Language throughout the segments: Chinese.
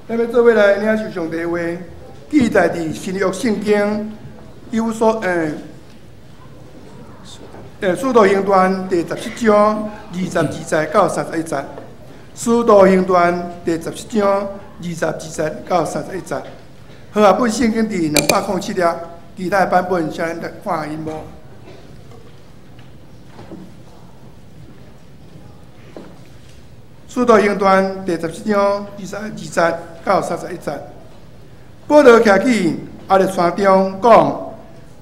咱要做伙来领受上帝话，记载伫新约圣经有所使徒行传第17章22节到31节，使徒行传第17章22节到31节。和合本圣经第207页，其他版本请咱看因无。使徒行传第17章22节到31节，保罗徛起亚历山中讲：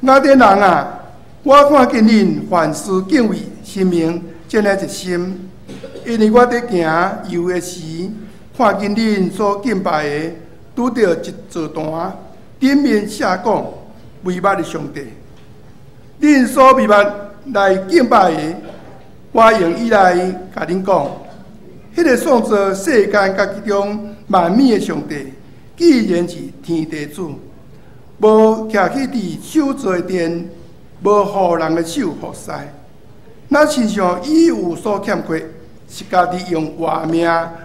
雅典人啊，我看见恁凡事敬畏神明，建立一心，因为我伫行游的时，看见恁所敬拜的，拄到一座坛，顶面写讲为捌的上帝。恁所为捌来敬拜的，我用以来甲恁讲。迄个创造世间甲其中万物的上帝，既然是天地主，无徛起伫手做的殿，无互人的手服侍，咱亲像伊有所欠缺，是家己用活命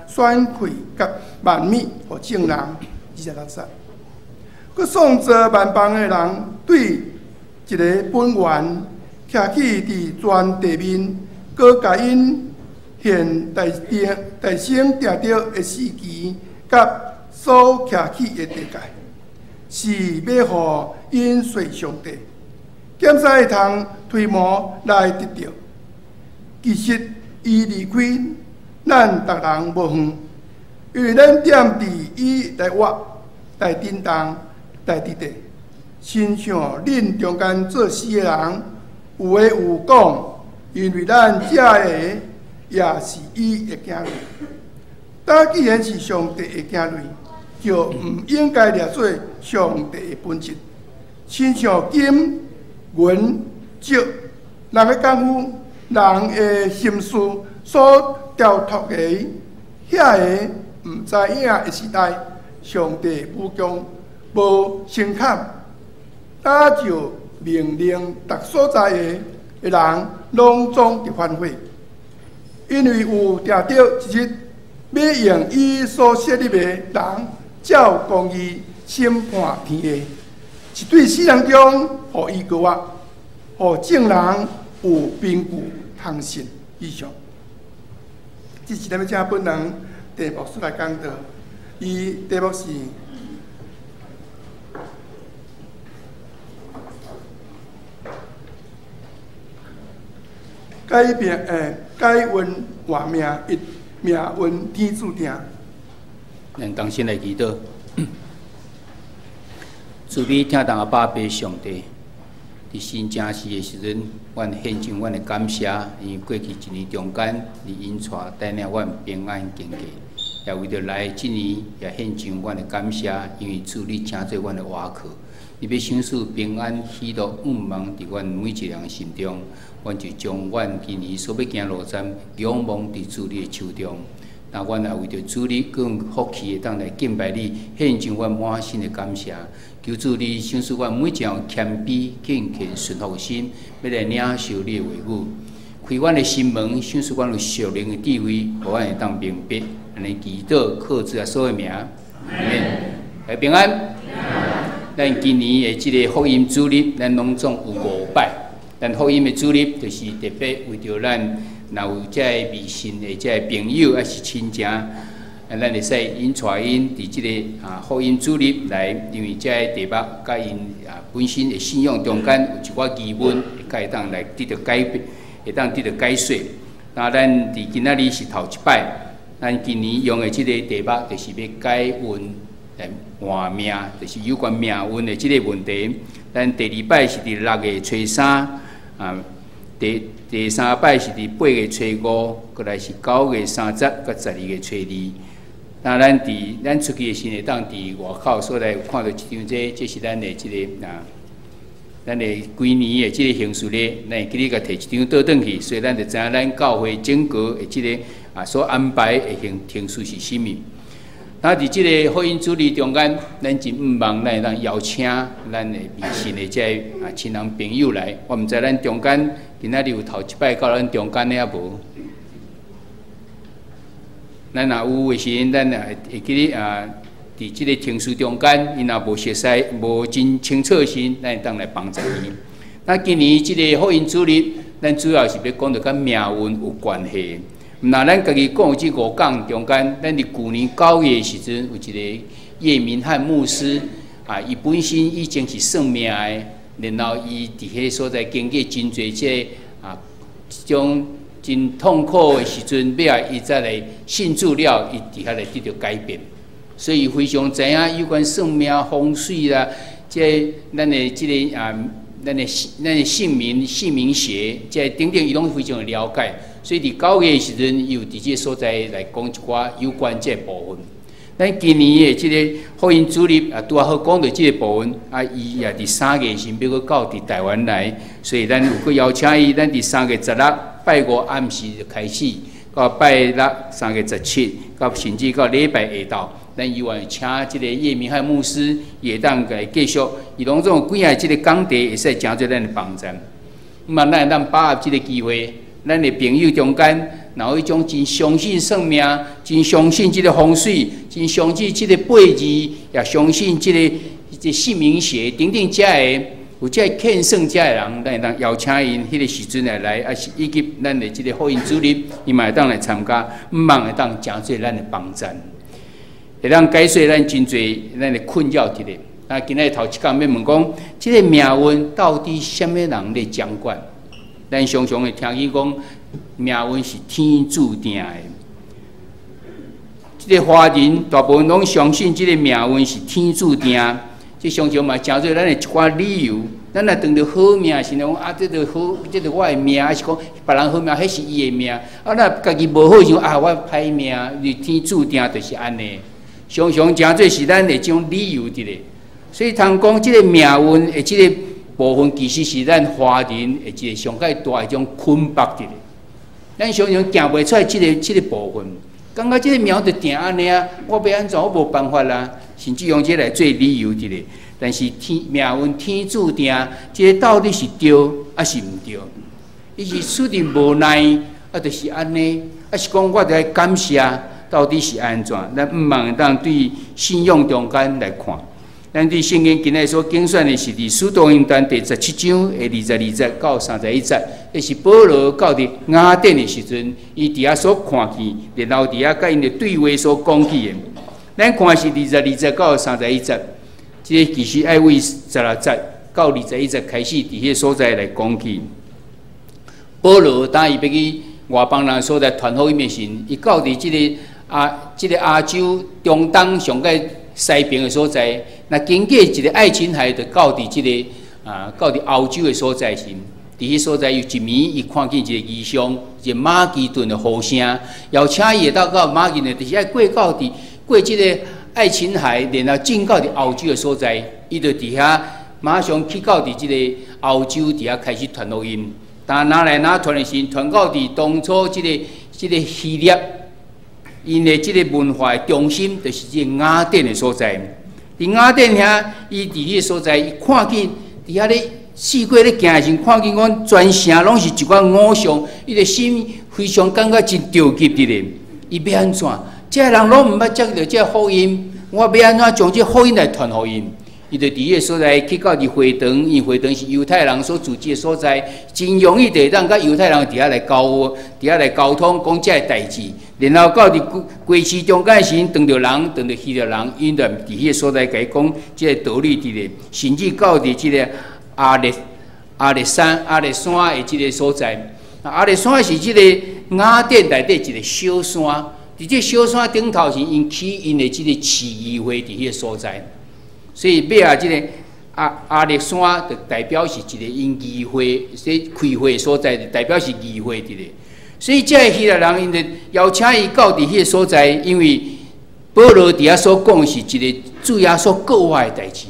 选开甲万物互众人26节。佮创造万邦的人，对一个本源徛起伫全地面，佮甲因现大生定着的时期，甲所徛起的地界，是要互因随上帝，检查会通推磨来得着。其实伊离开咱逐人无远，因为咱踮伫伊来活、来震动、来伫地，亲像恁中间做事的人，有话有讲，因为咱遮个。也是伊的囝女。咱既然是上帝的囝女，就唔应该掠做上帝的本质。亲像金、银、石，人的功夫、人的心思所雕琢的，遐个唔知影的时代，上帝武功无声坎，咱就命令逐所在的人拢总伫反悔。因为有定着一日，要用伊所设立的人照公义审判天下，是对世人中，互伊高压，互众人有凭据通信以上。这是咱要请本人题目出来讲道，伊题目是改运活命，命运天注定。咱同心来祈祷，慈悲听当阿爸爸上帝，伫新正时的时阵，阮献上阮的感谢，因为过去一年中间，你引带带领阮平安经过，也为着来今年也献上阮的感谢，因为主你请做阮的瓦靠。你要享受平安、喜乐、愿望伫阮每一个人心中，阮就将阮今年所要行路站仰望伫主你的手中。那阮也为着主你更福气的当来敬拜你，献上阮满心的感谢。求主你享受阮每一样谦卑、敬虔、顺服心，要来领受你的话语，开阮的心门，享受阮有属灵的智慧，互阮会当明白。安尼祈祷靠主耶稣的名，阿门。来平安。咱今年的这个福音主日，咱拢总有5摆。咱福音的主日，就是特别为着咱若有遮个迷信的遮个朋友，还是亲情，咱会使引带因伫这个福音主日来，因为遮个题目甲因本身的信仰中间有一寡疑问，会当来得到改变，会当得到解说。那咱伫今仔日是头一摆，咱今年用的这个题目就是要改运。换命就是有关命运的这个问题。咱第2摆是伫6月初3，第3摆是伫8月初5，过来是9月30甲12月初2。那咱出去的时会当伫外口所来看到一张这是咱的这个咱的规年的这个形式咧，咱会记哩甲摕一张倒转去，所以咱就知影咱教会整个的这个所安排的形式是甚物。那伫即个福音主日中间，咱真毋望咱会当邀请咱的迷信的这亲人朋友来。我毋知咱中间今仔日有头一摆到咱中间的也无。咱若有的时阵，咱也会记哩伫伫即个庭事中间，伊若无熟悉、无真清楚时，咱会当来帮助伊。那今年即个福音主日，咱主要是要讲到甲命运有关系。那咱家己讲即5讲中间，咱伫旧年9月时阵有一个叶明汉牧师伊本身已经是算命的，然后伊伫迄所在经过真侪即种真痛苦的时阵，尾仔伊再来信主了，伊伫遐来得到改变。所以非常知影有关算命、风水啦，即咱的即个咱的姓名学，即等等，伊拢非常的了解。所以伫9月时阵，伊有伫即个所在来讲一寡有关即个部分。咱今年的即个福音主日拄好讲到即个部分，伊也伫3月时要到伫台湾来，所以咱有去邀请伊，咱伫3月16拜5暗时就开始，到拜6、3月17，到甚至到礼拜下昼。咱希望请即个叶明汉牧师也当来继续，伊拢总有几下即个讲题会使诚做咱的帮助。咱会当把握即个机会，咱的朋友中间，若有迄种真相信算命、真相信即个风水、真相信即个八字，也相信即个姓名学等等遮个有遮个欠算遮个人，咱会当邀请因迄个时阵来，还是以及咱的即个福音主日，伊嘛会当来参加，望会当诚做咱的帮助。会当解说咱真侪咱的困扰一个。今日头一讲要问讲，即个命运到底什么人咧掌管？咱常常会听见讲，命运是天注定的。即个华人大部分拢相信即个命运是天注定，即常常嘛诚做咱的一寡理由。咱若当着好命，是讲这个好，这个我的命，还是讲别人好命，迄是伊的命。若家己无好，想我歹命，你天注定就是安尼。常常诚做是咱的这种理由伫咧，所以通讲即个命运的即个部分，其实是咱华人的一个上界大的一种捆绑伫咧。咱常常行袂出来即个部分，感觉即个命就定安尼啊，我要安怎我无办法啦，甚至用这来做理由伫咧。但是命运天注定，即个到底是对还是毋对？伊是注定无奈，就是安尼，是讲我得感谢。到底是安怎？咱毋茫当对信仰中间来看。咱对圣经今日所精选的是伫《使徒行传》第17章的22节到31节，这是保罗到伫雅典的时阵，伊伫遐所看见，然后伫遐甲因的对话所讲起的。咱看是22节到31节，这个其实爱为16节到21节开始伫迄所在来讲起。保罗当伊要去外邦人所在传福音的时，伊到伫即个亚洲中东上界西边的所在，那经过一个爱琴海，就到伫到伫欧洲的所在时，伫迄所在有一暝，伊看见一个异象，一个马其顿的呼声，邀请伊会到马其顿，就是爱过即个爱琴海，然后进到伫欧洲的所在，伊就伫遐马上去到伫即个欧洲伫遐开始传福音。但拿来拿传的时，传到伫当初即个希腊。因的即个文化的中心，就是即个雅典的所在。伫雅典遐，伊伫迄个所在，伊看见伫遐咧四界咧行的时，看见讲全城拢是一寡偶像，伊的心非常感觉真着急伫咧。伊要安怎？这人拢毋捌接到这福音，我要安怎将这福音来传互因？伊就伫迄个所在去到伫会堂，因会堂是犹太人所组织的所在，真容易地当甲犹太人伫遐来沟通，讲这个代志。然后到伫归市中间时，当着希腊人，因就伫迄个所在甲伊讲即个道理伫咧，甚至到伫即个阿列山的即个所在。阿列山是即个雅典内底一个小山，伫即小山顶头是因起因的即个市议会伫迄个所在。所以尾啊，即个阿列山就代表是一个因议会，即开会所在，就代表是议会伫咧。所以，这个希腊人因就邀请伊到伫迄个所在，因为保罗伫遐所讲是一个主要所告我的代志。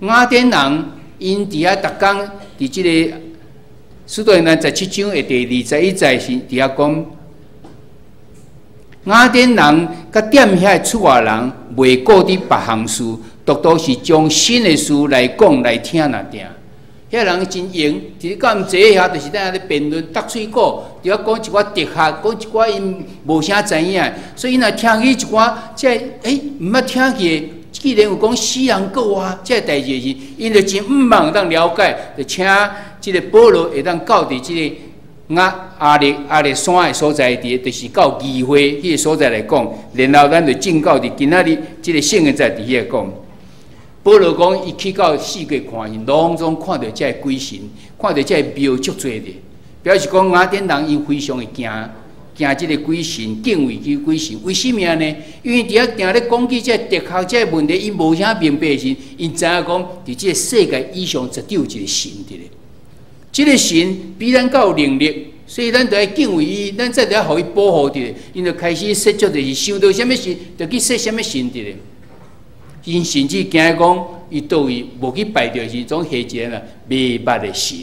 雅典人因伫遐逐工伫即个使徒行传17章的第21节是伫遐讲，雅典人甲店遐出外人袂顾伫别项事，独是将新的事来讲来听若定。遐人真闲，就是到毋坐遐，就是在遐咧辩论、搭水果，就要讲一寡哲学，讲一寡因无啥知影，所以若听起一寡即毋捌听起。既然有讲死人过啊，这代志是，因就真毋茫当了解，就请即个保罗会当到伫即个阿列山的所在地，就是到议会迄个所在来讲，然后咱就进到伫今仔日即个圣经在伫遐讲。保罗讲，伊去到四界看，因拢总看到这鬼神，看到这庙足多的，表示讲雅典人因非常的惊即个鬼神，敬畏即鬼神。为什么呢？因为伫遐定咧讲起这哲学这问题，因无啥明白的时，因知影讲，伫这个世界以上绝对有一个神伫咧。这个神比咱较有能力，所以咱就要敬畏伊，咱才得要互伊保护伫咧。因就开始设足就是想到什么神，就去设什么神伫咧。因甚至惊讲，伊倒位无去拜着是种下一个未捌的神。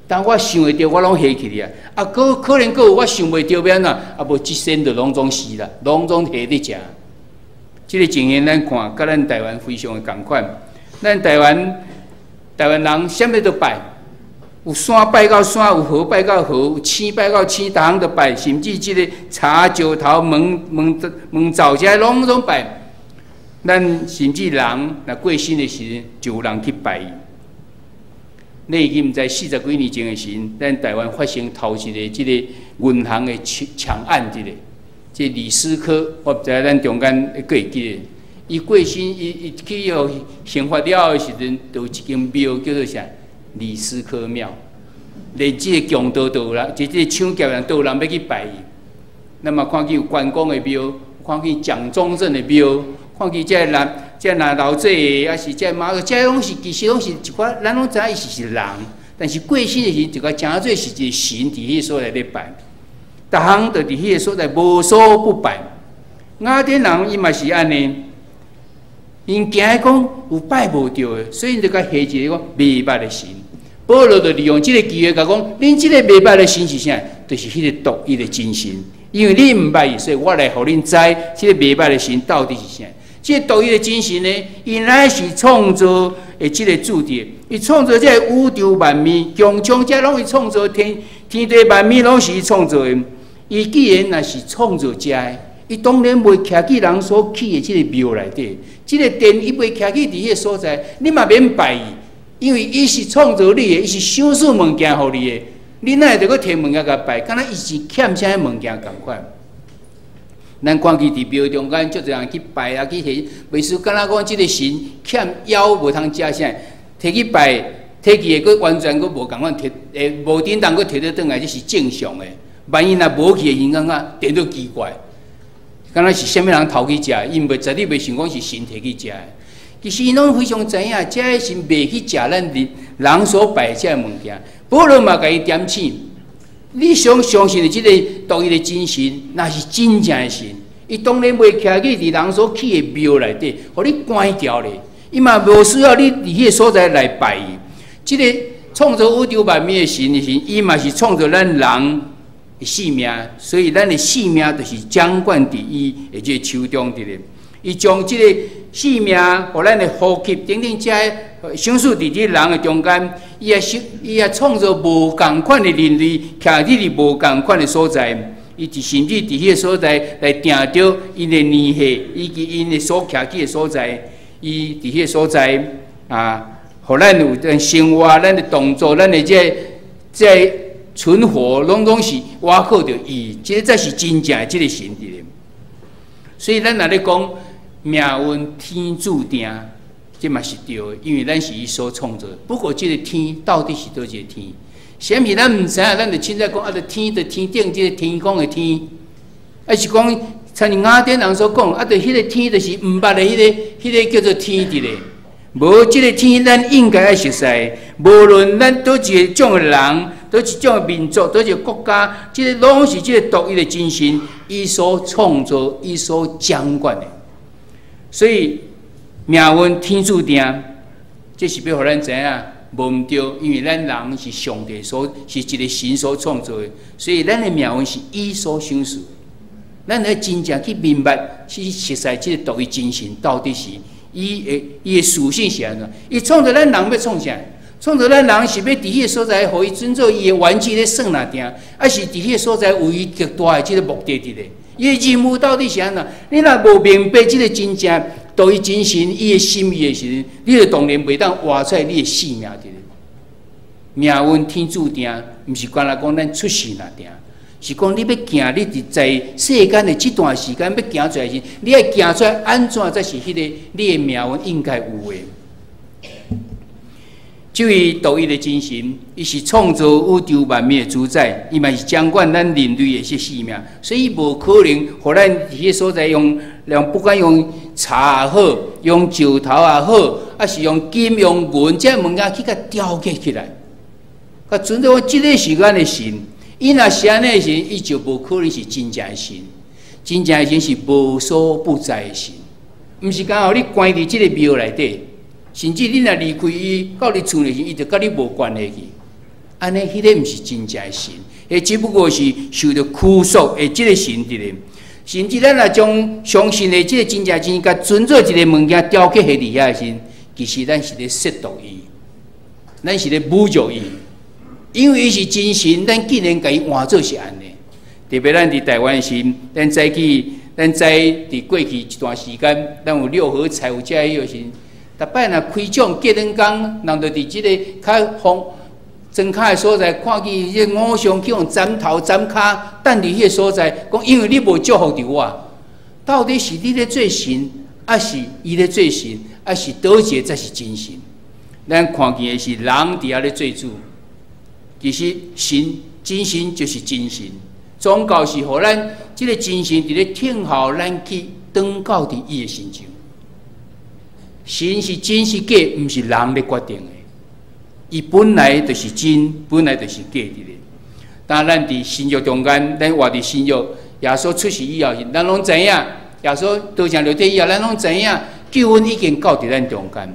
但我想会到，我拢下去哩啊！啊，可能有我想袂到变哪，啊无即身就拢总死啦，拢总下伫食。即个情形咱看，甲咱台湾非常的共款。咱台湾人啥物都拜，有山拜到山，有河拜到河，有星拜到星，逐项都拜，甚至即个茶石头、门灶遮拢总拜。咱甚至人若过身的时，就有人去拜伊。你已经毋知40几年前的时，咱台湾发生头一个即个银行的抢案一个，即李斯科，我毋知咱中间会记会记得。伊过身，伊去互刑罚了的时阵，就有一间庙叫做啥李斯科庙，连即个强盗都有人，即个抢劫人都有人要去拜伊。那么看见有关公的庙，看见蒋中正的庙，看见这人。这若老者的，还是这马，这拢是其实拢是一寡，咱拢知影伊是人，但是过身的时，就甲诚做是一个神伫迄个所在咧拜，逐项就伫迄个所在无所不拜。雅典人伊嘛是安尼，因惊讲有拜无着的，所以就甲下一个讲未捌的神。保罗就利用即个机会甲讲，恁即个未捌的神是啥？就是迄个独一的真神，因为你毋捌伊，所以我来互恁知，即个未捌的神到底是啥。这独一的精神呢，伊乃是创造的这个主题。伊创造这个宇宙万物，强强这拢是创造天地万物，拢是伊创造的。伊既然若是创造这的，伊当然袂徛去人所起的这个庙内底。这个殿伊袂徛去伫迄个所在，你嘛免拜伊，因为伊是创造你的，伊是赏赐物件互你的。你哪会得去摕物件甲拜？敢若伊是欠啥物件共款。咱看见伫庙中间，足侪人去拜啊，去摕，袂输敢若讲即个神欠妖无通食啥，摕去拜，摕去个完全个无共款，摕无叮当个摕倒转来，这是正常的。万一若无去的人感觉变做奇怪，敢若是啥物人偷去食，因为绝对袂想讲是神摕去食的。其实因拢非常知影，这个神袂去食咱人所拜这物件。保罗嘛，甲伊点醒。你相信的即个独一的真神，那是真正的神。伊当然袂徛去伫人所起的庙内底，互你关掉咧。伊嘛无需要你伫迄个所在来拜伊。即个创造宇宙万物的神，伊嘛是创造咱人的性命，所以咱的性命就是掌管伫伊的即个手中伫咧。伊将即个性命，互咱的呼吸等等遮享受伫即人的中间，伊也创造无共款的人类，徛伫无共款的所在，伊甚至伫迄个所在来定着因的年岁，以及因的所徛起的所在，伊伫迄个所在啊，互咱有咱生活、咱的动作、咱的这存活，拢是挖靠着伊，这才是真正的即个神伫咧。所以咱若咧讲命运天注定。这嘛是对的，因为咱是伊所创造的。不过，这个天到底是倒一个天？啥物咱毋知影，咱就凊彩讲啊，天顶，这个天空的天，还是讲像雅典人所讲，啊，迄个天就是毋捌的迄个叫做天伫咧。无这个天，咱应该爱熟悉。无论咱倒一种的人，倒一种的民族，倒一个国家，这个拢是这个独一的真神，伊所创造，伊所掌管的。所以。命运天注定，这是要互咱知影，无毋对，因为咱人是上帝是一个神所创造的，所以咱的命运是伊所享受。咱要真正去明白，去熟悉这个独一真神到底是伊的属性是安怎？伊创造咱人要创啥？创造咱人是要伫迄个所在，互伊遵照伊的原则咧算哪定，还是伫迄个所在有伊极大的即个目的伫咧？伊的任务到底是安怎？你若无明白即个真正对伊真神伊的心意的时阵，你就当然袂当活出来你的性命伫咧。命运天注定，毋是光来讲咱出世哪定，是讲你要行，你伫在世间的这段时间要行出来时，你要行出来安怎才是迄个你的命运应该有的？这位独一的真神，伊是创造宇宙万物的主宰，伊嘛是掌管咱人类的些生命，所以无可能互咱伫迄所在用不管用茶也好，用石头也好，还是用金、用银这物件去甲雕刻起来。甲准到即个是咱的神，伊若是安尼的神，伊就无可能是真正的神。真正的神是无所不在的神，毋是刚好你关伫即个庙内底。甚至你若离开伊，到你厝内时，伊就甲你无关系去。安尼，迄个毋是真正的神，迄只不过是受到拘束的即个神伫咧。甚至咱若将相信的即个真正神，甲存做一个物件雕刻伫遐的神，其实咱是咧亵渎伊，咱是咧侮辱伊。因为伊是真神，咱竟然甲伊换做是安尼。特别咱伫台湾时，咱知伫过去一段时间，咱有六合彩有遮迄个时。逐摆若开奖结婚工，人就伫即个较风庄脚的所在，看见迄个偶像去用斩头斩骹，等伫迄个所在，讲因为你无祝福着我，到底是你咧做神，还是伊咧做神，还是倒一个才是真神？咱看见的是人伫遐咧做主，其实神真神就是真神，宗教是互咱即个真神伫咧听候咱去转到伫伊的身上。神是真是假，毋是人咧决定的。伊本来就是真，本来就是假的咧。但咱伫新约中间，咱活伫新约，耶稣出世以后，咱拢知影，耶稣道成肉体以后，咱拢知影，救恩已经到伫咱中间。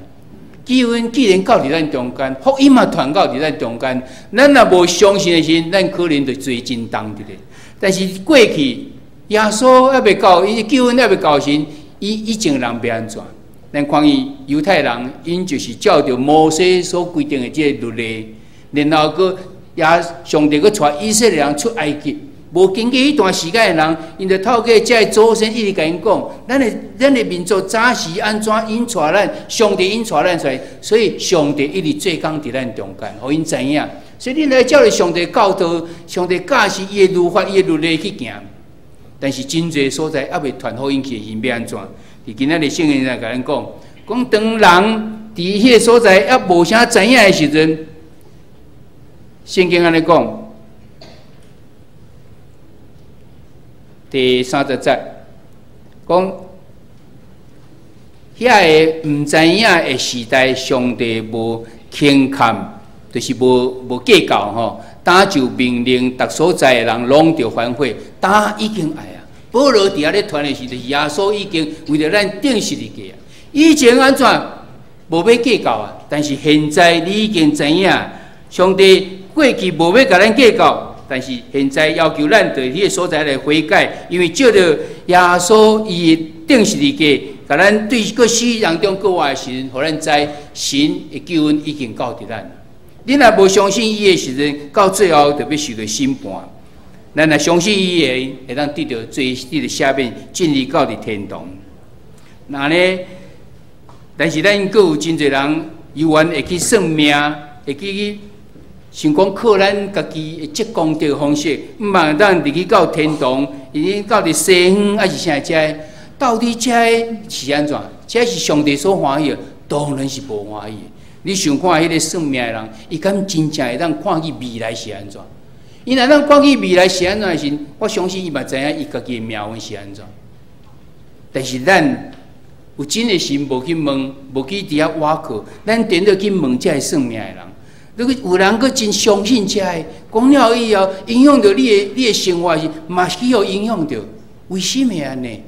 救恩既然到伫咱中间，福音嘛传到伫咱中间，咱若无相信的时，咱可能就罪真重伫咧。但是过去耶稣还未到，伊救恩还未到时，以前人要安怎？咱看伊犹太人，因就是照着摩西所规定的这个律例，然后佫也上帝佫带以色列人出埃及。无经过迄段时间的人，因就透过这祖先一直甲因讲，咱的民族早时安怎引带咱，上帝引带咱出来，所以上帝一直做工伫咱中间，互因知影。所以你来照着上帝教导，上帝教示伊的律法、伊的律例去行。但是真侪所在还未传福音去，因要安怎？伫今仔日圣经上甲咱讲，当人伫迄个所在还无啥知影的时阵，圣经安尼讲，第30节讲，遐个毋知影的时代，上帝无轻看，就是无计较吼。打就命令，逐所在的人拢着反悔，打已经爱啊。保罗伫遐咧传的是，耶稣已经为着咱定十字架啊。以前安怎无要计较啊？但是现在你已经知影，上帝过去无要甲咱计较，但是现在要求咱对迄个所在来悔改，因为照着耶稣伊定十字架，甲咱对个死人中过活的时阵，互咱知神的救恩已经到伫咱。你若无相信伊的时阵，到最后就要受到审判。咱若相信伊的，会当得到最得到下面进入到伫天堂。那呢？但是咱佫有真侪人，有缘会去算命，会去想讲靠咱家己的积功德方式，毋茫当入去到天堂，已经到伫西方还是啥遮？到底遮是安怎？遮是上帝所欢喜的，当然是无欢喜的。你想看迄个算命的人，伊敢真正会当看去未来是安怎？伊若咱看去未来是安怎时，我相信伊嘛知影伊家己的命运是安怎。但是咱有真的神无去问，无去伫遐挖靠，咱点着去问遮个算命的人。如果有人佫真相信遮个，讲了以后影响着你的生活是，嘛是有影响着。为什么安尼？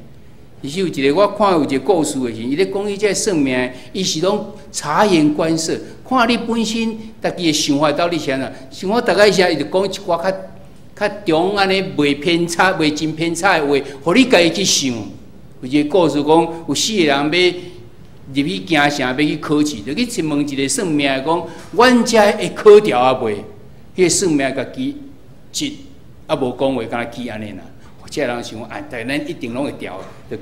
其实有一个我看有一个故事的时，伊咧讲伊遮算命，伊是拢察言观色，看你本身家己的想法到底是安怎。像我大概时伊就讲一寡较中安尼袂偏差、袂真偏差的话，互你家己去想。有一个故事讲，有4个人入去行城要去考试，就去询问一个算命的讲，阮遮会考调啊袂？迄个算命家己一啊无讲话，敢若去安尼啦。这人想讲，哎，但咱一定拢会调，就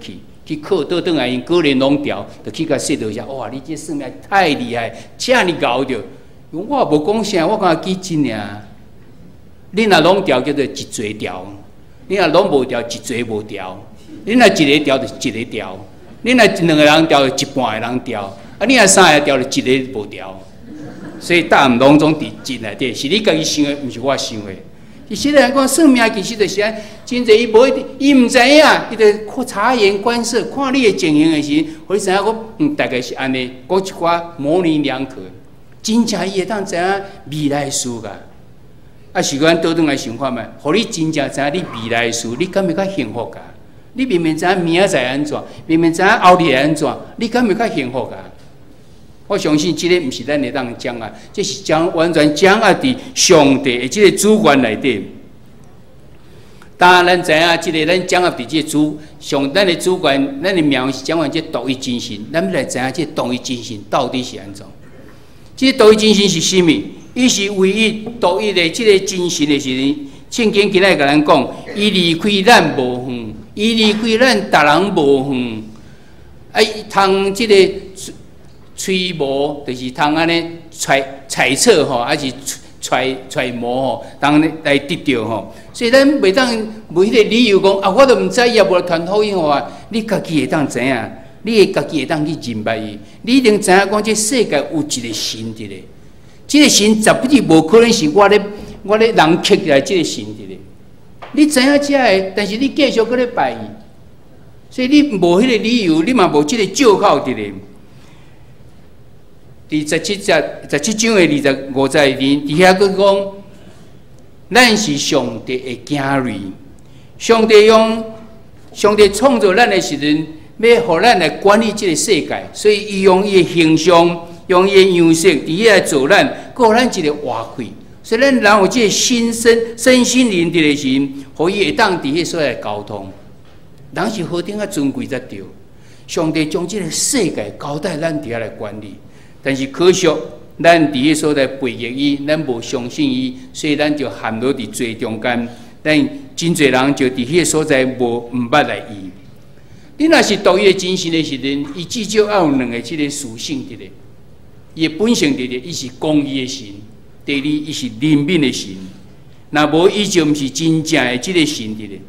去考倒转来，因果然拢调，就去甲说道一下，哇，你这算命太厉害，遮尼搞着。我无讲啥，我讲记真尔。你若拢调叫做一嘴调，你若拢无调一嘴无调，你若一个调就一个调，你若两个人调就一半个人调，啊，你若三个调就一个无调。所以答案拢总伫真内底，是你家己想的，毋是我想的。其实人讲算命，其实就是安，真侪伊毋知影，伊就察言观色，看你的情形的时，互你知影讲，大概是安尼，讲一寡模棱两可，真正伊会当知影未来的事噶。啊，是阮倒转来想法嘛，互你真正知影你未来的事，你敢会较幸福噶？你明明知影明仔载安怎，明明知影后日会安怎，你敢会较幸福噶？我相信这个不是咱会当掌握，这是完全掌握伫上帝的这个主权内底。当然，咱知影这个咱掌握伫这个咱的主权，咱的命是掌握这独一真神。咱要来知影这独一真神到底是安怎？这独一真神是甚物？伊是唯一独一的这个真神的时阵，圣经今仔甲咱讲，伊离开咱无远，伊离开咱逐人无远。啊，伊通这个。揣摩就是通安尼揣测吼，还是揣摩吼，当来得到吼。所以咱袂当无迄个理由讲啊，我都毋知伊也无传福音互我。你家己会当知影，你会家己会当去认捌伊。你一定知影讲，这世界有一个神伫咧，这个神绝不是无可能是我咧人刻来这个神伫咧。你知影这个，但是你继续搁咧拜伊，所以你无迄个理由，你嘛无这个借口伫咧。第17章的25节里，底下佫讲，咱是上帝的囝儿。上帝创造咱的时阵，要互咱来管理这个世界，所以伊用伊的形象，用伊的样式，伫遐来做咱，互咱一个活气。所以咱人有这个身心灵的时，互伊会当伫遐所来沟通。人是何等啊尊贵才对？上帝将这个世界交代咱伫遐来管理。但是可惜，咱伫迄所在背逆伊，咱无相信伊，所以咱就陷落伫罪中间。咱真侪人就伫迄个所在毋捌来伊。你若是独一的真神的时阵，伊至少要有两个即个属性伫咧。伊的本性伫咧，伊是公义的神；第二，伊是怜悯的神。若无，伊就毋是真正的即个神伫咧。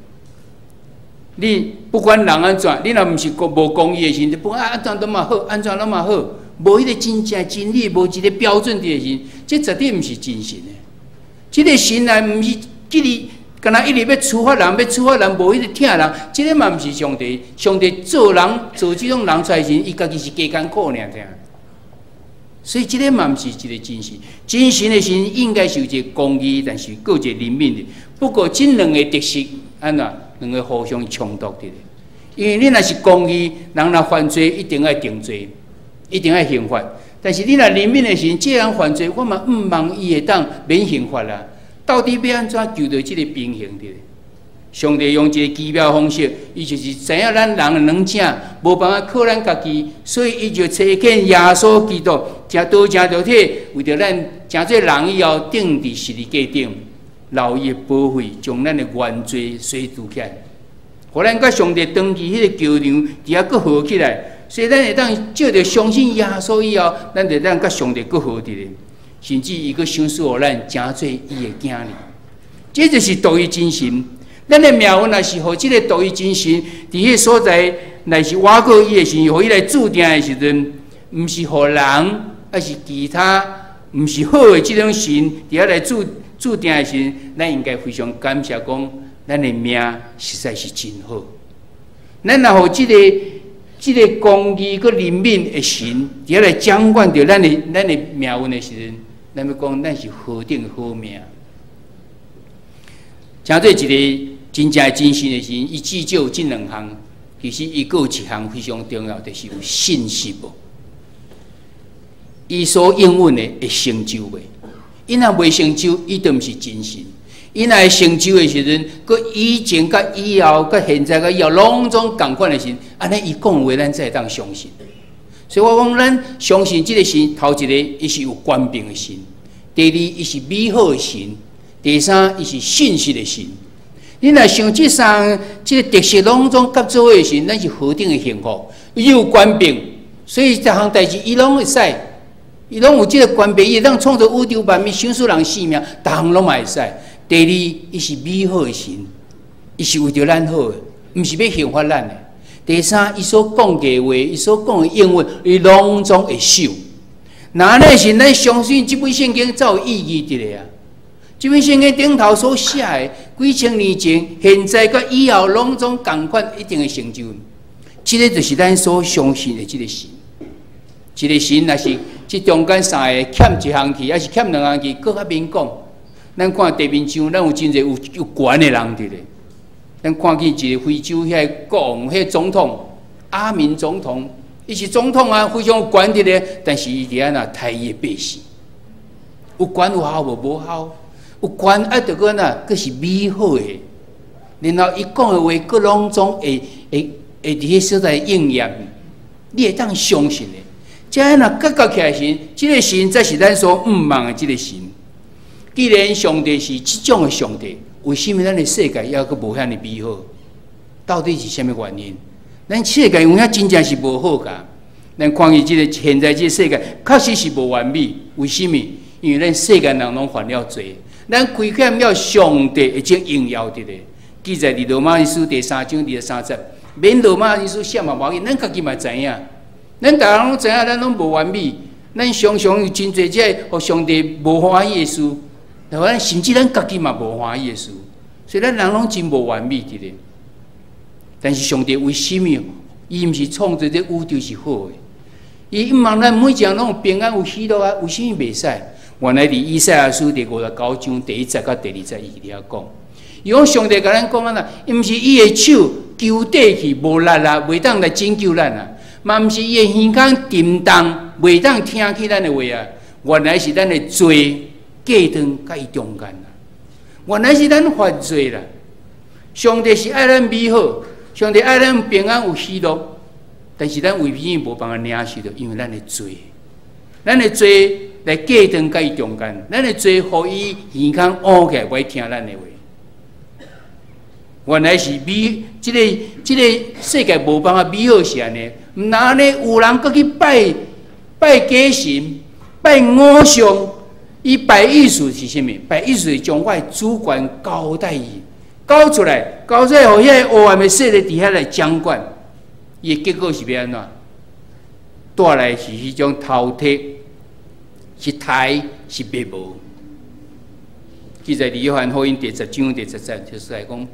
你不管人安怎，你若毋是无公义的神，不管安怎都嘛好，安怎都嘛好。无迄个真正真理，无一个标准的神，这绝对毋是真神的。这个神啊，毋是即个，敢若一直要处罚人，无迄个疼人，这个嘛毋是上帝。上帝做人做这种人出来神，伊家己是加艰苦尔尔。所以这个嘛毋是一个真神。真神的神应该是有一个公义，但是佫有一个怜悯的。不过这两个特色，安怎两个互相冲突的？因为你若是公义，人若犯罪一定要定罪。一定要刑罚，但是你若怜悯的神，这人犯罪，我嘛毋望伊会当免刑罚啦。到底要安怎求到这个平衡的？上帝用一个奇妙方式，伊就是知影咱人的软正，无办法靠咱家己，所以伊就差遣耶稣基督，真道成肉体，为着咱成做人以后，钉伫十字架顶，留伊的保费，将咱的原罪洗除起来，互咱甲上帝登记迄个桥梁，伫遐佫好起来。所以咱会当借着相信耶稣以后，咱就当甲上帝佫好伫咧，甚至伊佫赏赐互咱成做伊的囝儿。这就是独一真神。咱的命运也是互即个独一真神伫迄所在，乃是挖过伊的时候，互伊来注定的时阵，毋是互人，还是其他毋是好的即种神伫遐来注定的时，咱应该非常感谢讲，咱的命实在是真好。咱若互即个公义佮怜悯的神，伫遐来掌管着咱的命运的时阵，咱要讲咱是何等好命。诚做一个真正真神的神，伊至少这两项，其实伊佫有一项非常重要，就是有信心无。伊所应允的会成就袂？伊若未成就，伊就毋是真神。伊若会成就的时阵，佮以前、甲以后、甲现在、甲以后，拢总共款的神，安尼伊讲话，咱才会当相信。所以我讲，咱相信这个神，头一个伊是有权柄的神；第二，伊是美好的神；第三，伊是信实的神。你若想这三这个特色拢总合做的神，咱是何等的幸福！伊有权柄，所以这项代志伊拢会使，伊拢有这个权柄，伊会当创造宇宙万物，享受人性命，逐项拢嘛会使。第二，伊是美好的神，伊是为着咱好的，毋是要刑罚咱的。第三，伊所讲的话，伊所讲的应允，伊拢总会守。那呢是咱相信这本圣经才有意义的咧啊！这本圣经顶头所写的，几千年前、现在甲以后，拢总共款一定的成就。这个就是咱所相信的这个神。这个神若是这中间三个欠一项去，还是欠两项去，搁较免讲。咱看地面上，咱有真侪有权的人伫咧。咱看见一个非洲遐国王、迄总统阿明总统，伊是总统啊，非常有权的咧。但是伊伫安那杀伊的百姓，有权有效无？无效。有权爱着个呐，佫是美好的。然后伊讲的话，佫拢总会伫迄所在应验，你会当相信的。这样若结合起来神，这个神才是咱所毋望的这个神。既然上帝是这种的上帝，为什么咱的世界还佫无遐尼美好？到底是啥物原因？咱世界有影真正是无好噶。咱看见这个现在这个世界，确实是无完美。为什么？因为咱世间人拢犯了罪，咱亏欠了上帝已经荣耀的咧。记载伫罗马人书第3章第30，免罗马人书写嘛无要紧，咱家己嘛知影。咱逐个人拢知影，咱拢无完美。咱常常有真侪这互上帝无欢喜的事。咱甚至咱家己嘛无欢喜的事，所以咱人拢真无完美的咧。但是上帝为什么？伊毋是创造这宇宙是好的？伊毋望咱每一个人拢有平安有喜乐啊？为什么袂使？原来伫以赛亚书第59章第1节到第2节，伊伫遐讲，伊讲上帝甲咱讲啊啦，伊毋是伊的手求底去无力啦，袂当来拯救咱啊，嘛毋是伊的耳孔震动，袂当听起咱的话啊。原来是咱的罪。隔断甲伊中间啦，原来是咱犯罪啦。上帝是爱咱美好，上帝爱咱平安有喜乐，但是咱为什么无办法领受着？因为咱的罪，咱的罪来隔断甲伊中间，咱的罪互伊耳孔乌起来，袂听咱的话。原来是这个世界无办法美好是安尼，毋然安尼有人搁去拜假神，拜偶像。伊拜艺术是啥物？拜艺术是将我的主权交代伊，交出来，互遐个黑暗的势力伫遐来掌管。伊的结果是要安怎？带来是迄种饕餮，是刣，是灭亡。记载伫约翰福音第10章第10节，就是来讲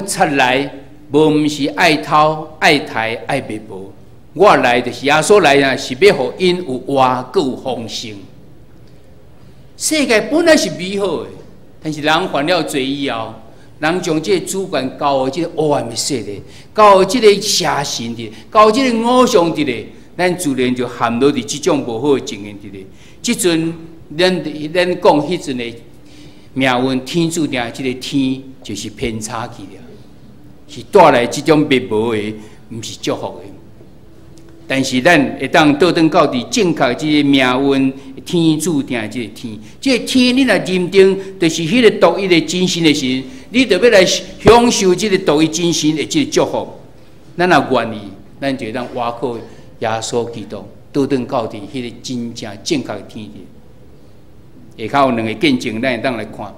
出来，无毋是爱偷、爱刣、爱灭亡。我来就是耶稣来啊，是要互因有活，阁有丰盛。世界本来是美好的，但是人犯了罪以后，人将这个主权交予这个黑暗的势力，交予这个邪神的，交予这个偶像的咧，咱自然就陷落伫这种无好的情形的咧。即阵咱讲迄阵的命运天注定，这个天就是偏差去了，是带来这种灭亡的，毋是祝福的。但是咱会当倒转到伫正确即个命运天注定即个天，即个天你若认定，就是迄个独一的真神的神，你就要来享受即个独一真神的即个祝福。咱若愿意，咱就当倚靠耶稣基督，倒转到伫迄个真正正确的天里。下骹有两个见证，咱会当来看。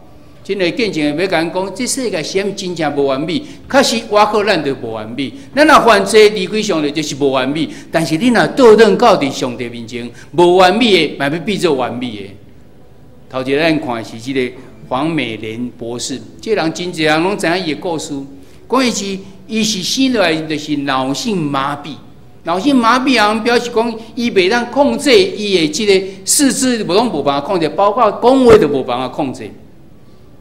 真个见证要甲咱讲，这世界是真正无完美，确实我靠咱就无完美。咱若犯罪离开上帝就是无完美，但是你若倒转到伫上帝面前，无完美的，嘛要变做完美的。头一个咱看是这个黄美莲博士，这个人真侪人拢知影伊的故事，讲伊是生落来就是脑性麻痹。脑性麻痹人表示讲，伊袂当控制伊的这个四肢，无办法控制，包括讲话都无办法控制。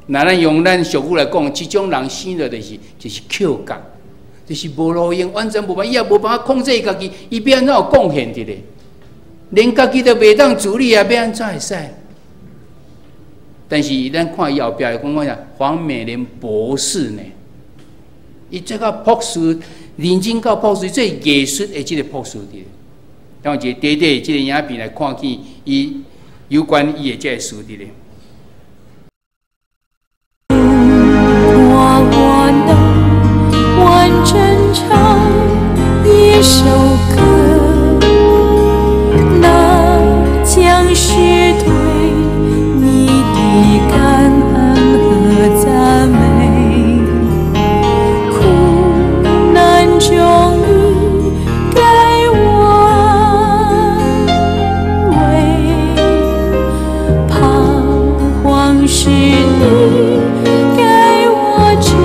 那咱用咱俗语来讲，这种人生了就是扣角，就是无路用，完全无办法，伊也无办法控制家己，伊要安怎有贡献的咧？连家己都袂当自理啊，要安怎会使？但是咱看伊后壁讲啥，黄美莲博士呢？伊这个博士认真到朴素，这艺术的这个朴素的，当一个短短的这个影片来看见伊有关伊的这个事的咧。我能完整唱一首歌，那将是对你的感恩和赞美。苦难中你给我安慰，彷徨时你给我智慧。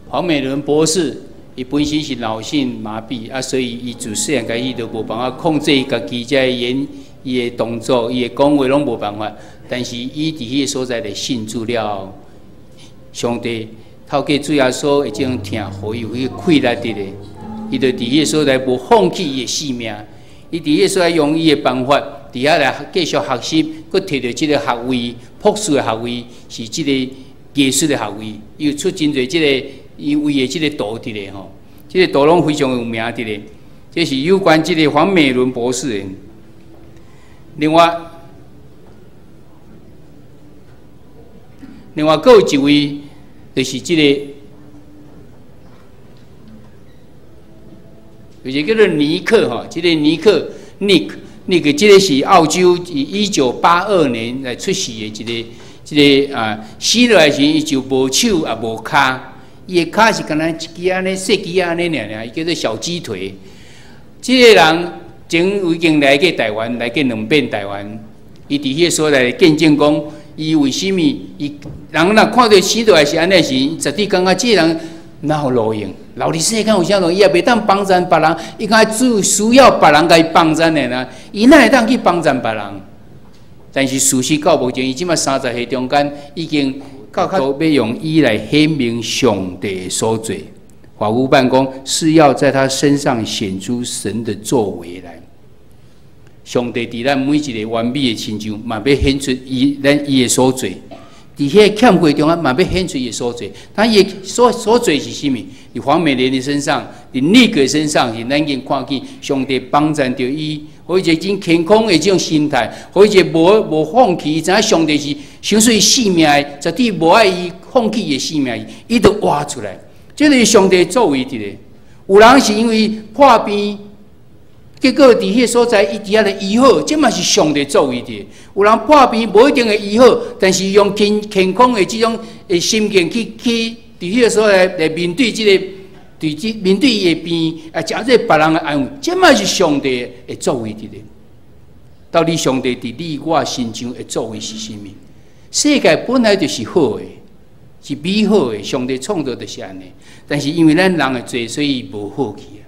黄美伦博士，伊本身是脑性麻痹啊，所以伊自细汉开始就无办法控制伊家己在伊的动作、伊的讲话拢无办法。但是伊伫迄个所在咧信主了，上帝透过主耶稣的这种听，互伊有迄个气力的咧，伊就伫迄个所在无放弃伊的性命，伊伫迄个所在用伊的办法，伫遐来继续学习，佮摕到即个学位，朴素的学位，是即个艺术的学位，伊有出真侪即个。伊为的即个图伫咧吼，即个图拢非常有名伫咧。这是有关即个黄美伦博士的。另外，佫有一位，就是即个，就是叫做尼克吼，即个尼克 Nick，即个是澳洲1982年来出世的即个啊，死落来时伊就无手也无骹。伊的脚是敢若一支安尼细支安尼尔，伊叫做小鸡腿。即个人前已经来过台湾，来过2遍台湾。伊伫迄个所在见证讲，伊为虾米？伊人若看到死落来是安尼时，绝对感觉即个人哪有路用？留伫世间有啥路？伊也袂当帮衬别人，伊敢只需要别人甲伊帮衬的啦。伊哪会当去帮衬别人？但是事实到目前，伊即马30岁中间已经。都要用伊来显明上帝所做。法务办公是要在他身上显出神的作为来。上帝伫咱每一个完美的亲像，嘛要显出伊的所做。伫迄个欠缺中啊，嘛要显出伊的所做。他伊所做是啥物？伫黄美莲的身上，伫尼克身上，是咱已经看见上帝帮助着伊。互伊一个真健康的这种心态，互伊一个无放弃，知影上帝是想说伊性命的，绝对无爱伊放弃伊的性命，伊都挖出来。这是上帝作为伫咧。有人是因为破病，结果伫迄个所在伊伫遐咧医好，这嘛是上帝作为伫。有人破病无一定会医好，但是用健康的这种心境去伫迄个所在来面对这个。面对伊的病，啊，诚济别人的安慰，这嘛是上帝的作为伫咧。到底上帝伫你我身上的作为是啥物？世界本来就是好的，是美好的，上帝创造就是安尼。但是因为咱人的罪，所以无好去啊。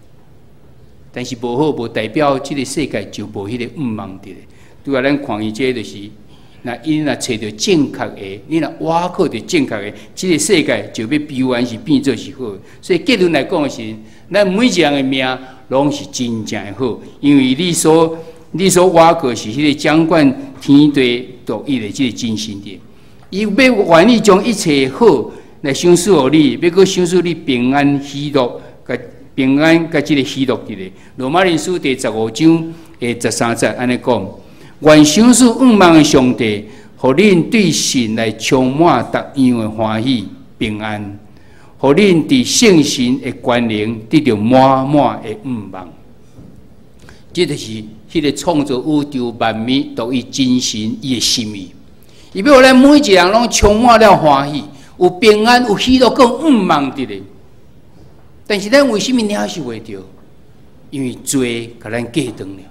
但是无好，无代表这个世界就无迄个毋茫伫咧。拄啊，咱看伊这就是。那伊若找到正确的，你若挖靠着正确的，这个世界就要必完是变做是好的。所以结论来讲是，咱每一个人的命拢是真正的好，因为你所挖靠是迄个掌管天地独一的这个真神的。伊要愿意将一切好来享受互你，要搁享受你平安喜乐，甲平安甲这个喜乐伫咧。罗马人书第15章13节安尼讲。愿享受永望的上帝，互恁对神来充满逐样的欢喜平安，互恁伫圣神的关联得到满满的望。这就是迄个创造宇宙万物独一真神伊的心意。伊要互咱每一个人拢充满了欢喜，有平安，有喜乐，更望伫咧。但是咱为什么领受袂着？因为罪甲咱隔断了。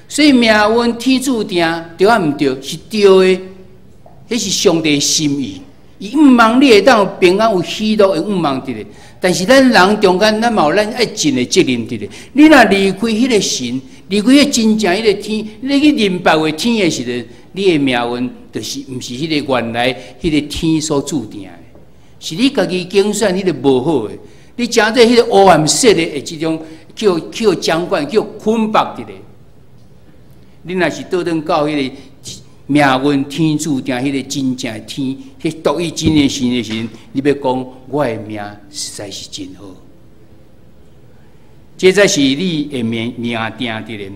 所以命运天注定对啊毋对，是对的，迄是上帝的心意。伊望你会当有平安有喜乐会望伫咧。但是咱人中间，咱嘛有咱爱尽的责任伫咧。你若离开迄个神，离开迄真正迄个天，你去认别为天的时阵，你的命运就是毋是迄个原来迄个天所注定的，是你家己精选迄个无好的，你正在迄个黑暗色的即种叫掌管叫捆绑伫咧。你若是倒转到迄个命运天注定迄个真正的天，迄独一真的神的时阵，你要讲我的命实在是真好。这才是你的命定伫咧。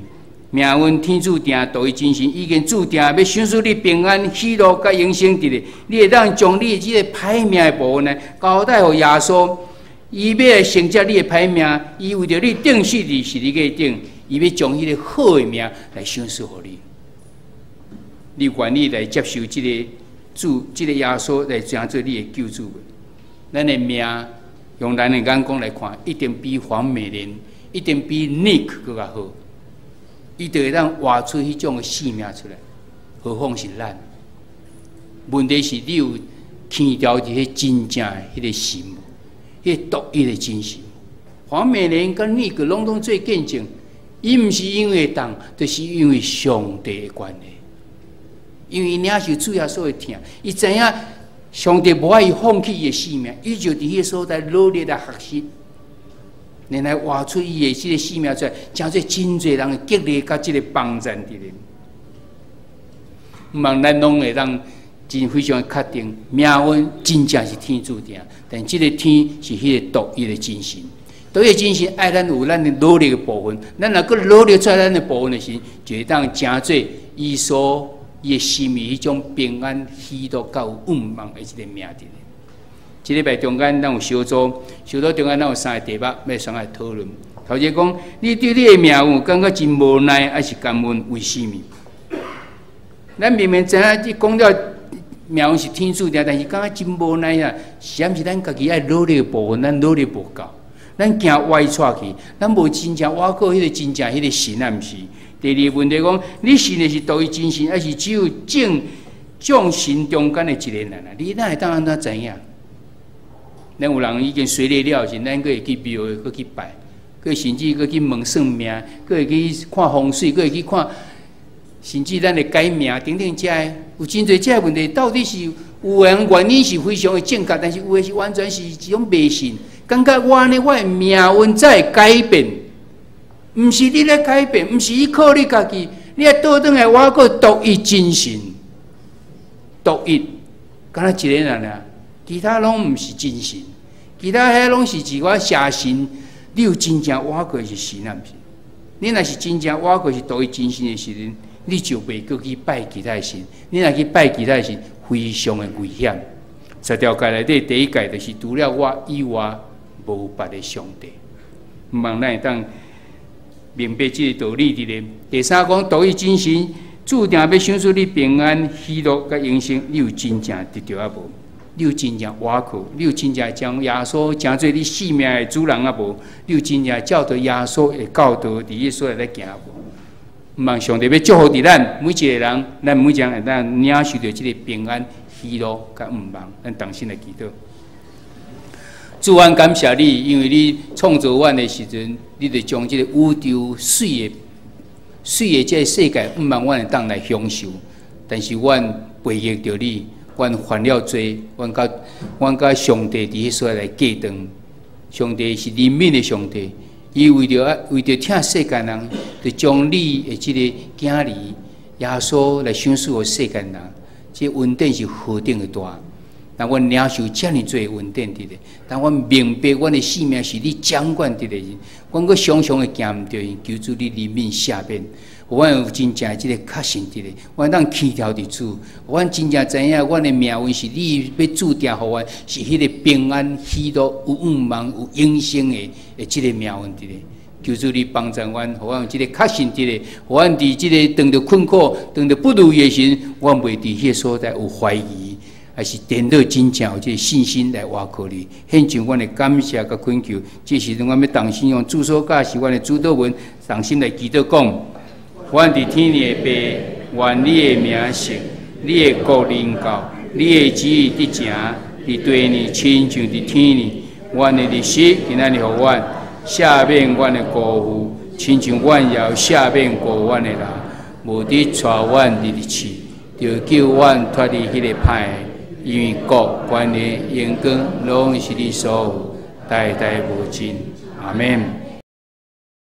命运天注定独一真神已经注定要享受你平安喜乐甲永生伫咧。你会当将你即个歹命的部分呢，交代予耶稣，伊要来承接你的歹命，伊为着你定死伫是你个定。伊要将迄个好的命来享受互你，你愿意来接受即个主、即个耶稣来成做你的救主？咱的命用咱的眼光来看，一定比黄美莲，一定比 Nick 更加好。伊就会当活出迄种的性命出来，何况是咱？问题是你有牵调伫迄真正的迄个神，迄个独一的真神。黄美莲跟 Nick 拢做见证。伊毋是因为当，就是因为上帝的关系。因为伊领受主耶稣的疼，伊知影上帝无爱伊放弃伊的性命，伊就伫迄个所在努力来学习，然后活出伊的即个性命出来，诚做真侪人的激励甲即个帮助伫咧。毋望咱拢会当真非常确定，命运真正是天注定，但即个天是迄个独一的真神。独一真神爱咱有咱的努力的部分，咱若个努力出来咱的部分的时，就会当诚做伊的心意迄种平安、喜乐、甲有望的即个命伫咧。即礼拜中间咱有小组中间咱有3个题目要上来讨论。头一讲，你对你的命运感觉真无奈，还是感恩？为什么？咱明明知影你讲了命运是天注定，但是感觉真无奈啊！是毋是咱家己爱努力的部分，咱努力无够？咱行歪错去，咱无真正挖过迄个真正迄个神啊，毋是。第二问题讲，你信的是独一真神，还是只有众神中间的一个人啊？你哪会当安怎知影？咱有人已经随礼了时，咱佫会去庙，佫去拜，佫甚至佫去问算命，佫会去看风水，佫会去看，甚至咱会改名等等遮的，有真侪遮问题，到底是有人原因是非常的正确，但是有的是完全是一种迷信。感觉我的命运在改变，毋是你咧改变，毋是依靠你家己，你要倒转来，我个独一真神，独一，敢若一个人啊，其他拢毋是真神，其他遐拢是自我邪神。你有真正我过是神啊？毋是？你若是真正我过是独一真神的时阵，你就袂搁去拜其他神。你若去拜其他神，非常的危险。10条戒内底第一戒就是除了我以外。无别的上帝，毋望咱会当明白这个道理伫咧。第三讲，独一真神注定要享受你平安、喜乐甲永生，你有真正得到啊无？你有真正活靠？你有真正将耶稣成做你性命的主人啊无？你有真正照着耶稣的教导伫迄所来行啊无？毋望上帝要祝福伫咱每一个人，咱每一个人会当领受着这个平安、喜乐甲望，咱同心来祈祷。主安感谢你，因为你创造阮的时阵，你就将这个宇宙水的这个世界，毋望阮会当来享受。但是阮背逆着你，阮犯了罪，阮甲上帝伫迄所来隔断。上帝是怜悯的上帝，伊为着疼世间人，就将你的这个囝儿耶稣来享受予世间人。这恩典是何等的大！但阮领受遮尔多恩典伫咧，但阮明白阮的性命是你掌管伫咧，阮阁常常会行毋对，求主你怜悯赦免。阮有真正即个确信伫咧，阮当起条伫主，阮真正知影，阮的命运是你要注定互阮，是迄个平安、喜乐、有五望、有永生的即个命运伫咧。求主你帮助阮，互阮有即个确信伫咧，互阮伫即个当着困苦、当着不如意的时，阮袂伫迄个所在有怀疑，还是颠倒真正有即个信心来挖靠你。献上阮的感谢甲恳求，这时阵阮要同心用主所教是阮的主祷文，同心来祈祷讲。阮伫天的爸，愿你的名圣，你的国临到，你的旨意伫成，伫地呢亲像伫天呢。阮的日时今仔日互阮赦免阮的过负，亲像阮也赦免过阮的人，无伫带阮入去，就叫阮脱离迄个歹的，因为国、权力、荣光，拢是你所有，代代无尽。阿免。